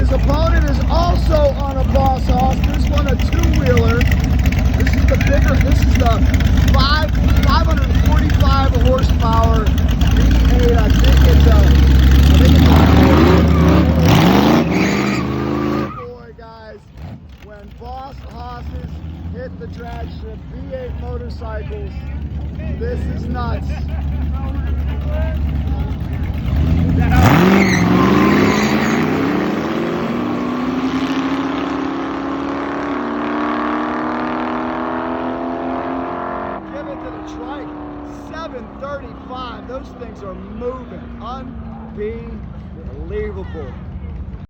His opponent is also on a Boss Hoss. This one a two-wheeler. This is the bigger, this is the 545 horsepower V8. I think it's a boy, guys. When Boss Hosses hit the drag strip, V8 motorcycles, this is nuts. Trike 735. Those things are moving. Unbelievable.